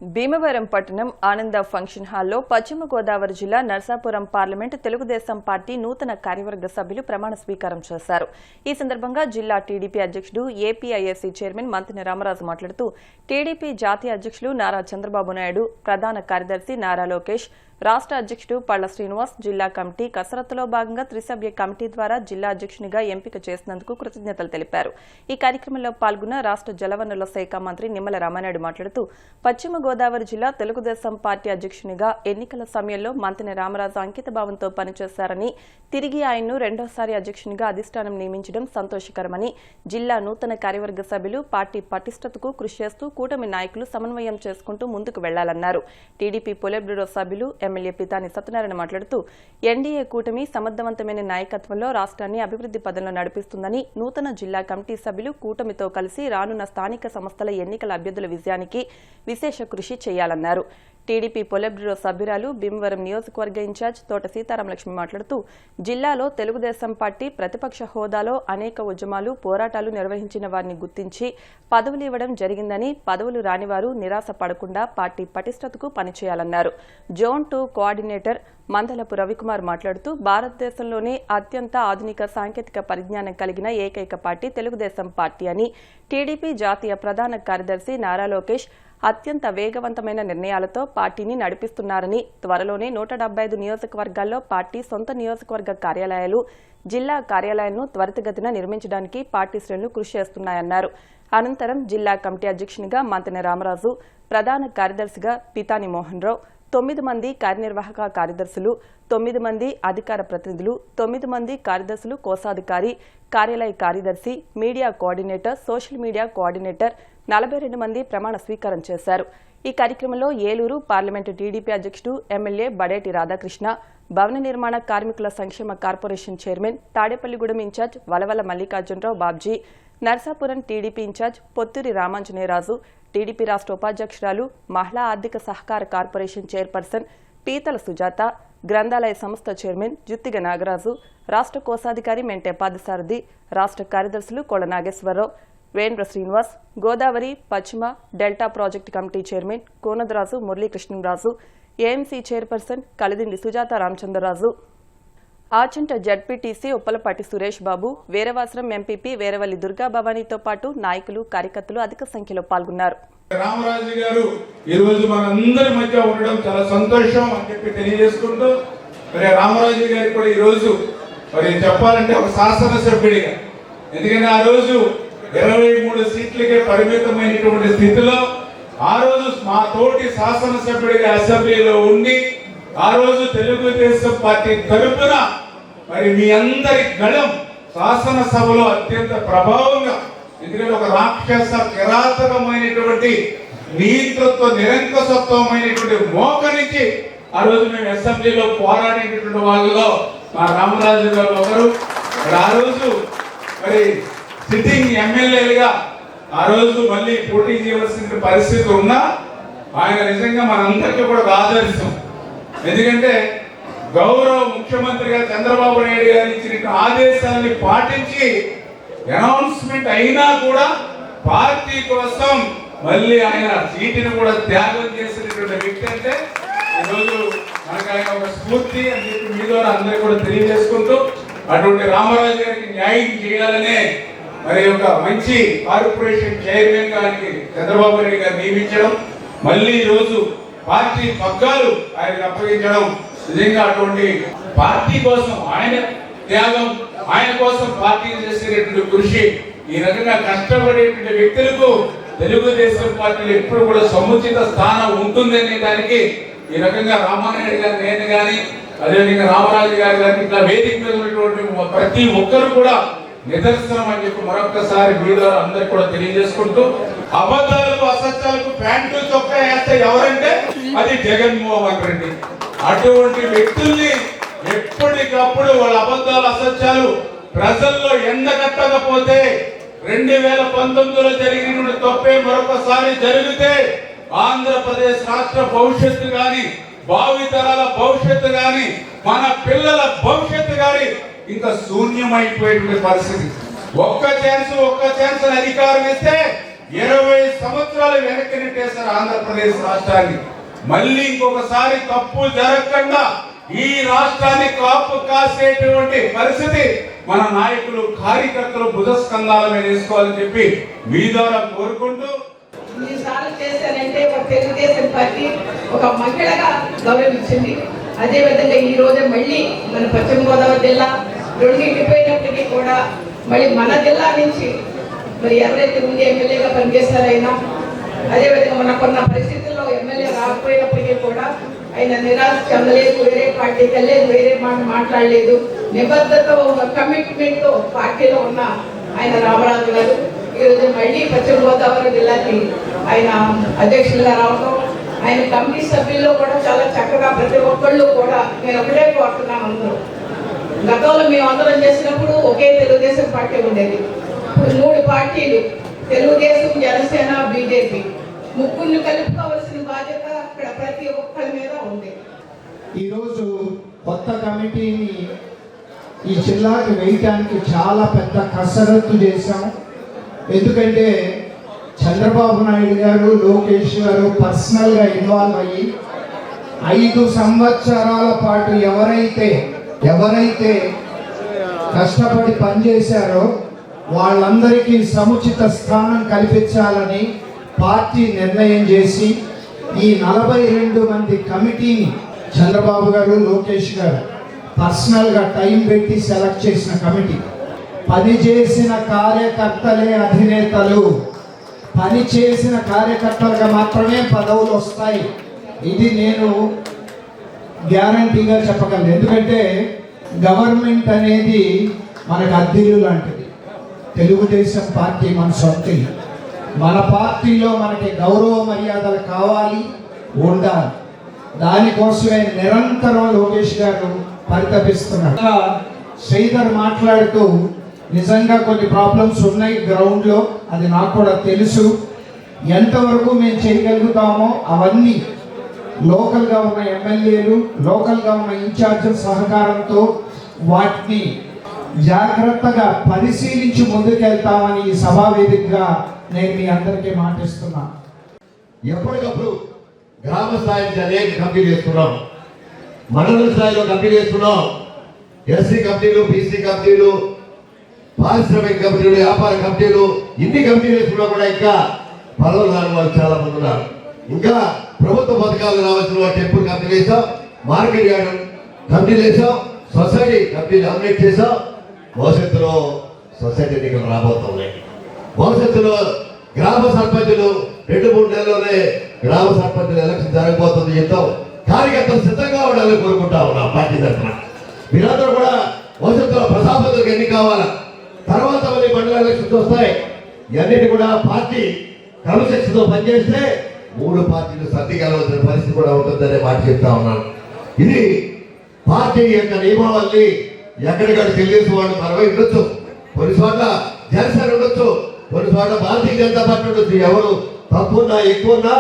భీమవరం పట్టణం ఆనంద ఫంక్షన్ హాల్లో పశ్చిమ గోదావరి జిల్లా నర్సాపురం పార్లమెంటు తెలుగుదేశం పార్టీ నూతన కార్యవర్గ సభ్యులు ప్రమాణ స్వీకారం చేశారు. ఈ సందర్భంగా జిల్లా టీడీపీ అధ్యక్షుడు ఏపీఐఎస్సీ చైర్మన్ మంత్రి రామరాజు మాట్లాడుతూ టీడీపీ జాతీయ అధ్యక్షులు నారా చంద్రబాబు నాయుడు, ప్రధాన కార్యదర్శి నారా లోకేష్, రాష్ట్ర అధ్యక్షుడు పళ్ల శ్రీనివాస్, జిల్లా కమిటీ కసరత్తులో భాగంగా త్రిసభ్య కమిటీ ద్వారా జిల్లా అధ్యక్షునిగా ఎంపిక చేసినందుకు కృతజ్ఞతలు తెలిపారు. ఈ కార్యక్రమంలో పాల్గొన్న రాష్ట్ర జలవనరుల శాఖ మంత్రి నిమ్మల రామానాయుడు మాట్లాడుతూ పశ్చిమ గోదావరి జిల్లా తెలుగుదేశం పార్టీ అధ్యక్షునిగా ఎన్నికల సమయంలో మంత్రి రామరాజు అంకితభావంతో పనిచేశారని, తిరిగి ఆయన్ను రెండోసారి అధ్యక్షునిగా అధిష్టానం నియమించడం సంతోషకరమని, జిల్లా నూతన కార్యవర్గ సభ్యులు పార్టీ పటిష్టతకు కృషి చేస్తూ కూటమి నాయకులు సమన్వయం చేసుకుంటూ ముందుకు వెళ్లాలన్నారు. టీడీపీ పొలిట్ బ్యూరో సభ్యులు ఎమ్మెల్యే పితాని సత్యనారాయణ మాట్లాడుతూ ఎన్డీఏ కూటమి సమర్థవంతమైన నాయకత్వంలో రాష్ట్రాన్ని అభివృద్ది పదంలో నడిపిస్తుందని, నూతన జిల్లా కమిటీ సభ్యులు కూటమితో కలిసి రానున్న స్థానిక సంస్థల ఎన్నికల అభ్యర్థుల విజయానికి విశేష కృషి చేయాలన్నారు. టీడీపీ పొలిట్ బ్యూరో సభ్యురాలు భీమవరం నియోజకవర్గ ఇన్ఛార్జ్ తోట సీతారామలక్ష్మి మాట్లాడుతూ జిల్లాలో తెలుగుదేశం పార్టీ ప్రతిపక్ష హోదాలో అనేక ఉద్యమాలు, పోరాటాలు నిర్వహించిన వారిని గుర్తించి పదవులు ఇవ్వడం జరిగిందని, పదవులు రానివారు నిరాశ పడకుండా పార్టీ పటిష్టతకు పనిచేయాలన్నారు. జోన్ 2 కోఆర్డినేటర్ మందలపు రవికుమార్ మాట్లాడుతూ భారతదేశంలోనే అత్యంత ఆధునిక సాంకేతిక పరిజ్ఞానం కలిగిన ఏకైక పార్టీ తెలుగుదేశం పార్టీ అని, టీడీపీ జాతీయ ప్రధాన కార్యదర్శి నారా లోకేష్ అత్యంత వేగవంతమైన నిర్ణయాలతో పార్టీని నడిపిస్తున్నారని, త్వరలోనే 175 నియోజకవర్గాల్లో పార్టీ సొంత నియోజకవర్గ కార్యాలయాలు, జిల్లా కార్యాలయాలను త్వరితగతిన నిర్మించడానికి పార్టీ శ్రేణులు కృషి చేస్తున్నాయన్నారు. అనంతరం జిల్లా కమిటీ అధ్యక్షునిగా మంత్రి రామరాజు, ప్రధాన కార్యదర్శిగా పితాని మోహన్ రావు, 9 మంది కార్యనిర్వాహక కార్యదర్శులు, 9 మంది అధికార ప్రతినిధులు, 9 మంది కార్యదర్శులు, కోశాధికారి, కార్యాలయ కార్యదర్శి, media coordinator, social media coordinator 42 మంది ప్రమాణ స్వీకారం చేశారు. ఈ కార్యక్రమంలో ఏలూరు పార్లమెంటు టీడీపీ అధ్యక్షుడు ఎమ్మెల్యే బడేటి రాధాకృష్ణ, భవన నిర్మాణ కార్మికుల సంక్షేమ corporation chairman Tadepalligudem incharge Valavala Mallikarjunarao Babji, Narsapuram TDP incharge Potturi Ramanjaneyaraju, TDP రాష్ట్ర ఉపాధ్యక్షురాలు, మహిళా ఆర్థిక సహకార కార్పొరేషన్ చైర్పర్సన్ పీతల సుజాత, గ్రంథాలయ సంస్థ చైర్మన్ జుత్తిగ నాగరాజు, రాష్ట్ర కోశాధికారి మెంటే పాదసారథి, రాష్ట్ర కార్యదర్శులు కోళ్ల నాగేశ్వరరావు, వేంద్ర శ్రీనివాస్, గోదావరి పశ్చిమ delta project committee chairman Konadaraju Muralikrishnaraju, AMC chairperson Kalidindi Sujatha Ramachandraraju, Achanta ZPTC Uppalapati Suresh Babu, Veeravasaram MPP Veeravalli Durga భవానీతో పాటు నాయకులు, కార్యకర్తలు అధిక సంఖ్యలో పాల్గొన్నారు. రామరాజు గారు ఈ రోజు మనందరి మధ్య ఉండడం చాలా సంతోషం అని చెప్పి తెలియజేసుకుంటూ, మరి రామరాజు గారికి కూడా ఈ రోజు మరి చెప్పాలంటే ఒక శాసనసభ్యుడిగా, ఎందుకంటే ఆ రోజు 23 సీట్లకే పరిమితమైనటువంటి స్థితిలో ఆ రోజు మా తోటి శాసనసభ్యుడిగా అసెంబ్లీలో ఉండి ఆ రోజు తెలుగుదేశం పార్టీ తరపున మరి మీ అందరి గళం శాసనసభలో అత్యంత ప్రభావంగా, ఎందుకంటే ఒక రాక్షస కిరాతకమైనటువంటి నియంతృత్వ నిరంకుశత్వమైనటువంటి మోక నుంచి ఆ రోజు మేము అసెంబ్లీలో పోరాడేటటువంటి వాళ్ళలో మా రామరాజు గారు ఒకరు. ఆ రోజు మరి సిట్టింగ్ ఎమ్మెల్యేలుగా ఆ రోజు మళ్ళీ పోటీ చేయవలసిన పరిస్థితి ఉన్నా ఆయన నిజంగా మనందరికీ కూడా ఆదర్శం. ఎందుకంటే గౌరవ ముఖ్యమంత్రిగా చంద్రబాబు నాయుడు గారు ఇచ్చిన ఆదేశాన్ని పాటించి అనౌన్స్మెంట్ అయినా కూడా పార్టీ కోసం మళ్ళీ ఆయన సీటును కూడా త్యాగం చేసినటువంటి వ్యక్తి అంటే ఈరోజు మనకు ఆయన ఒక స్ఫూర్తి అని చెప్పి మీ ద్వారా అందరికీ కూడా తెలియజేసుకుంటూ, అటువంటి రామరాజు గారికి న్యాయం చేయాలనే మరి ఒక మంచి కార్పొరేషన్ చైర్మన్ గారికి చంద్రబాబు నాయుడు గారు నియమించడం, మళ్ళీ ఈ రోజు పార్టీ పగ్గాలు ఆయనకు అప్పగించడం, నిజంగా అటువంటి పార్టీ కోసం ఆయన త్యాగం, ఆయన కోసం పార్టీ చేసేటటువంటి కృషి, ఈ రకంగా కష్టపడేటువంటి వ్యక్తులకు తెలుగుదేశం పార్టీలో ఎప్పుడు కూడా సముచిత స్థానం ఉంటుందనే దానికి ఈ రకంగా రామానాయుడు గారు, నేను కానీ అదేవిధంగా రామరాజు గారు కానీ ఇట్లా వేదిక మీద ఉన్నటువంటి ప్రతి ఒక్కరు కూడా నిదర్శనం అని చెప్పి మరొకసారి మీ ద్వారా అందరికి కూడా తెలియజేసుకుంటూ, అబద్ధాలకు అసత్యాలకు ప్యాంటు చొక్కా వేస్తే ఎవరంటే అది జగన్మోహన్ రెడ్డి. అటువంటి వ్యక్తుల్ని ఎప్పటికప్పుడు వాళ్ళ అబద్ధాలు అసత్యాలు ప్రజల్లో ఎండగట్టకపోతే 2019లో జరిగిన తప్పే మరొకసారి జరిగితే ఆంధ్రప్రదేశ్ రాష్ట్ర భవిష్యత్తు గాని, భావితరాల భవిష్యత్తు గాని, మన పిల్లల భవిష్యత్తు గాని ఇంకా శూన్యమైపోయేటువంటి పరిస్థితి. ఒక్క ఛాన్స్ అధికారం ఇస్తే 20 సంవత్సరాలు వెనక్కి నెట్టేశారు ఆంధ్రప్రదేశ్ రాష్ట్రాన్ని. మళ్ళీ ఇంకొకసారి తప్పు జరగకుండా ఈ రాష్ట్రాన్ని కాపు కాసేటువంటి పరిస్థితి మన నాయకులు కార్యకర్తలు భుజస్కంధాల మీద వేసుకోవాలని చెప్పి మీ ద్వారా కోరుకుంటూ, ఈసారి చేశారంటే ఒక తెలుగుదేశం పార్టీ ఒక మహిళగా గౌరవించింది. అదేవిధంగా ఈ రోజు మళ్ళీ మన పశ్చిమ గోదావరి జిల్లా రెండు ఇండిపోయినప్పటికీ కూడా మళ్ళీ మన జిల్లా నుంచి మరి ఎవరైతే ముందు ఎమ్మెల్యేగా పనిచేస్తారైనా, అదేవిధంగా మనకున్న పరిస్థితుల్లో ఎమ్మెల్యే రాకపోయినప్పటికీ కూడా ఆయన నిరాశ చెందలేదు, వేరే పార్టీకి వెళ్ళలేదు, వేరే మాట మాట్లాడలేదు, నిబద్ధత కమిట్మెంట్ తో పార్టీలో ఉన్న ఆయన రామరాజు గారు ఈరోజు మళ్ళీ పశ్చిమ గోదావరి జిల్లాకి ఆయన అధ్యక్షులుగా రావడం, ఆయన కమిటీ సభ్యుల్లో కూడా చాలా చక్కగా ప్రతి ఒక్కళ్ళు కూడా నేను ఒకటే కోరుతున్నాను. అందరూ గతంలో మేము అందరం చేసినప్పుడు ఒకే తెలుగుదేశం పార్టీ ఉండేది. ఇప్పుడు 3 పార్టీలు, తెలుగుదేశం, జనసేన, బీజేపీ, ముగ్గురిని కలుపుకోవాల్సిన బాధ్యత అక్కడ ప్రతి ఒక్కరి మీద ఉంది. ఈరోజు కొత్త కమిటీని ఈ జిల్లాకి వేయటానికి చాలా పెద్ద కసరత్తు చేశాం. ఎందుకంటే చంద్రబాబు నాయుడు గారు, లోకేష్ గారు పర్సనల్గా ఇన్వాల్వ్ అయ్యి 5 సంవత్సరాల పాటు ఎవరైతే కష్టపడి పనిచేశారో వాళ్ళందరికీ సముచిత స్థానం కల్పించాలని పార్టీ నిర్ణయం చేసి ఈ 42 మంది కమిటీని చంద్రబాబు గారు, లోకేష్ గారు పర్సనల్గా టైం పెట్టి సెలెక్ట్ చేసిన కమిటీ. పనిచేసిన కార్యకర్తలే అధినేతలు, పనిచేసిన కార్యకర్తలుగా మాత్రమే పదవులు వస్తాయి. ఇది నేను గ్యారంటీగా చెప్పగలను. ఎందుకంటే గవర్నమెంట్ అనేది మనకు అద్దెలు లాంటిది. తెలుగుదేశం పార్టీ మన సొంత. మన పార్టీలో మనకి గౌరవ మర్యాదలు కావాలి, ఉండాలి. దానికోసమే నిరంతరం లోకేష్ గారు పరితపిస్తున్నారు. శ్రీధర్ మాట్లాడుతూ నిజంగా కొన్ని ప్రాబ్లమ్స్ ఉన్నాయి గ్రౌండ్లో, అది నాకు కూడా తెలుసు. ఎంతవరకు మేము చేయగలుగుతామో అవన్నీ లోకల్గా ఉన్న ఎమ్మెల్యేలు, లోకల్గా ఉన్న ఇన్ఛార్జీల సహకారంతో వాటిని జాగ్రత్తగా పరిశీలించి ముందుకెళ్తామని ఈ సభా వేదికగా నేను మీ అందరికీ మాటిస్తున్నాను. ఎప్పటికప్పుడు గ్రామ స్థాయి నుంచి అనేక కమిటీలు వేసుకున్నాం, మండల స్థాయిలో కమిటీలు వేసుకున్నాం, ఎస్సీ కమిటీలు, బీసీ కమిటీలు, పారిశ్రామిక కమిటీలు, వ్యాపార కమిటీలు, ఇన్ని కమిటీలు వేసుకున్నా కూడా ఇంకా పదవులు రాని వాళ్ళు చాలా మంది ఉన్నారు. ఇంకా ప్రభుత్వ పథకాలు రావాల్సిన వాళ్ళు టెంపుల్ కమిటీలు వేసాం, మార్కెట్ యార్డ్ కమిటీలు వేసాం, సొసైటీ కమిటీ నామినేట్ చేసాం. భవిష్యత్తులో సొసైటీ ఎన్నికలు రాబోతున్నాయి. భవిష్యత్తులో గ్రామ సర్పంచులు 2-3 నెలల్లోనే గ్రామ సర్పంచుల ఎలక్షన్ జరగబోతుంది. చెప్తాం కార్యకర్తలు సిద్ధంగా ఉండాలని కోరుకుంటా ఉన్నాం పార్టీ తరఫున. మీరందరూ కూడా భవిష్యత్తులో ప్రజాప్రతినిధులకు ఎన్ని కావాలా, తర్వాత మళ్ళీ మండల ఎలక్షన్స్ వస్తాయి. ఇవన్నిటి కూడా పార్టీ క్రమశిక్షణతో పనిచేస్తే 3 పార్టీలు సర్దిగలవలసిన పరిస్థితి కూడా ఉంటుందనే మాట చెప్తా ఉన్నాను. ఇది పార్టీ యొక్క నియమావళి. ఎక్కడికక్కడ తెలుగుదేశం వాళ్ళు మనమే ఉండొచ్చు, కొన్ని చోట్ల జనసేన ఉండొచ్చు, కొన్ని చోట్ల భారతీయ జనతా పార్టీ ఉండొచ్చు. ఎవరు తప్పున్నా ఎక్కువన్నా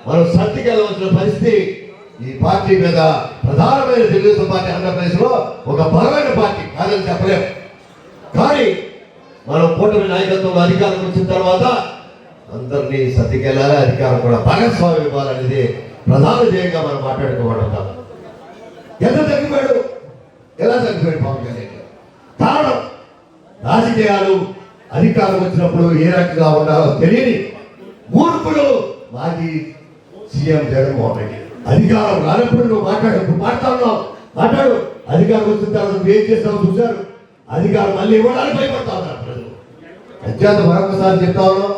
మనం సర్దిగలవలసిన పరిస్థితి ఈ పార్టీ మీద. ప్రధానమైన తెలుగుదేశం పార్టీ ఆంధ్రప్రదేశ్ లో ఒక బలమైన పార్టీ కాదని చెప్పలేము. కానీ మనం కూటమి నాయకత్వంలో అధికారం వచ్చిన తర్వాత అందరినీ సర్దికెళ్ళాలి, అధికారం కూడా భాగస్వామ్యం ఇవ్వాలనేది ప్రధాన ధ్యేయంగా మనం మాట్లాడుకోవడం. ఎంత తగ్గిపోయాడు, ఎలా తగ్గిపోయాడు పవన్ కళ్యాణ్? కారణం రాజకీయాలు అధికారం వచ్చినప్పుడు ఏ రకంగా ఉండాలో తెలియని మూర్ఖులు మాజీ సీఎం జగన్మోహన్ రెడ్డి. అధికారం రానప్పుడు నువ్వు మాట్లాడు, అధికారం వచ్చిన తర్వాత నువ్వు ఏం చేస్తావు చూశారు. అధికారం మళ్ళీ ఇవ్వడానికి భయపడతా ఉన్నారు ప్రజలు. అత్యంత మరొకసారి చెప్తా ఉన్నాం,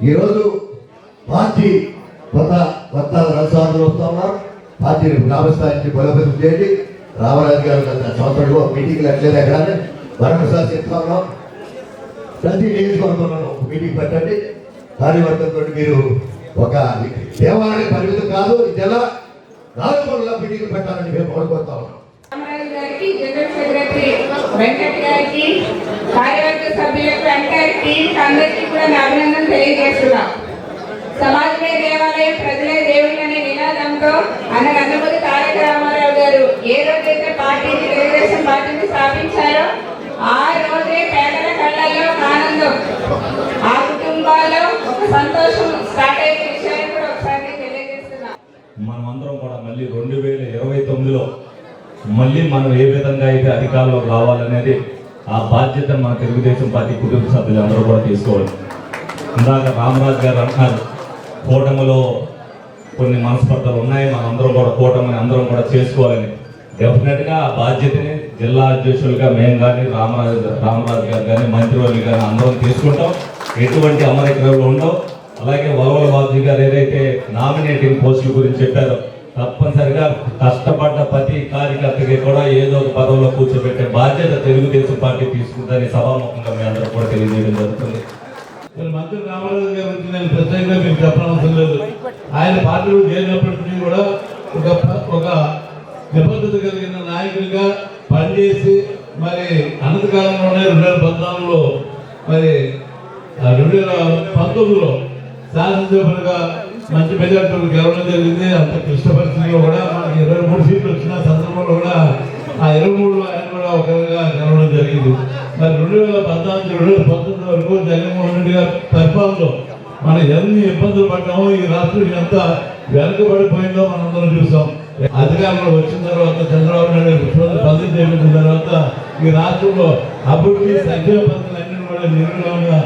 ఈరోజు పార్టీ కొత్త రసాలు వస్తా ఉన్నారు. పార్టీని గ్రామస్థాయి నుంచి బలోపేతం చేయండి. రామరాజు గారు గత సంవత్సరంలో మీటింగ్లు అట్లేదు ఎక్కడ మరొకసారి చెప్తా ఉన్నాం. ప్రతి నియోజకవర్గంలో ఒక మీటింగ్ పెట్టండి. కార్యవర్గంతో మీరు ఒక దేవాలయ పరిమితం కాదు, ఈ జిల్లా 4 పనుల మీటింగ్లు పెట్టాలని మేము కోరుకుంటా ఉన్నాం. జనరల్ సెక్రటరీ వెంకట్ గారికి, కార్యవర్గ సభ్యులకు, ఎంటైర్ టీమ్ అందరికీ కూడా అభినందన తెలియజేస్తున్నాం. సమాజమే దేవాలయం, ప్రజలే దేవుళ్ళు అనే నినాదంతో అన్న నందమూరి తారక రామారావు గారు ఏ రోజైతే పార్టీని, తెలుగుదేశం పార్టీని స్థాపించారో ఆ రోజే పేదల కళ్ళల్లో ఆనందం. ఆ కుటుంబం కుటుంబాల్లో ఒక సంతోషం స్టార్ట్ అయ్యే విషయాన్ని కూడా ఒకసారి తెలియజేస్తున్నాం. మనమందరం కూడా మళ్ళీ 2029లో మళ్ళీ మనం ఏ విధంగా అయితే అధికారంలోకి రావాలనేది ఆ బాధ్యతను మన తెలుగుదేశం పార్టీ కుటుంబ సభ్యులందరూ కూడా తీసుకోవాలి. ఇందాక రామరాజు గారు అంటున్నారు కూటమిలో కొన్ని మనస్పర్ధలు ఉన్నాయి, మనందరం కూడా కూటమిని అందరం కూడా చేసుకోవాలని. డెఫినెట్గా ఆ బాధ్యతని జిల్లా అధ్యక్షులుగా మేము కానీ రామరాజు గారు కానీ మంత్రివర్యులు కానీ అందరం తీసుకుంటాం. ఎటువంటి అమరికలు ఉండవు. అలాగే వరవల బాబు గారు ఏదైతే నామినేటింగ్ పోస్టుల గురించి చెప్పారో తప్పనిసరిగా కష్టపడ్డ ప్రతి కార్యకర్తకి కూడా ఏదో ఒక పదవిలో కూర్చోబెట్టే బాధ్యత తెలుగుదేశం పార్టీ తీసుకుందని సభాముఖంగా మీ అందరూ కూడా తెలియజేయడం జరుగుతుంది. మంత్రి రామరాజు గారి గురించి నేను ప్రత్యేకంగా మీకు చెప్పనవసరం లేదు. ఆయన పార్టీలో చేరినప్పటికీ కూడా ఒక నిబద్ధత కలిగిన నాయకుడిగా పనిచేసి మరి అనంతకాలంలోనే 2014లో మరి 2019లో శాసనసభ్యులుగా మంచి మెజార్టీలు గెలవడం జరిగింది. అంత క్లిష్ట పరిస్థితుల్లో కూడా మనకి 23 సీట్లు వచ్చిన సందర్భంలో కూడా ఆ 23లో ఆయన కూడా ఒకరిగా గెలవడం జరిగింది. మరి 2014-2019 వరకు జగన్మోహన్ రెడ్డి గారి పరిపాలనలో మనం ఎన్ని ఇబ్బందులు పడ్డామో, ఈ రాష్ట్రం ఎంత వెనకబడిపోయిందో మనందరం చూసాం. అధికారంలో వచ్చిన తర్వాత చంద్రబాబు నాయుడు ముఖ్యమంత్రి పదవి చేపట్టిన తర్వాత ఈ రాష్ట్రంలో అభివృద్ధి సంక్షేమ పథకాలన్నీ కూడా నిర్విఘ్నంగా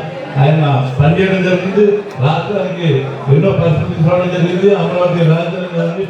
ఆయన పనిచేయడం జరిగింది. రాష్ట్రానికి ఎన్నో పరిస్థితులు తీసుకోవడం జరిగింది. అమరావతి రాజధాని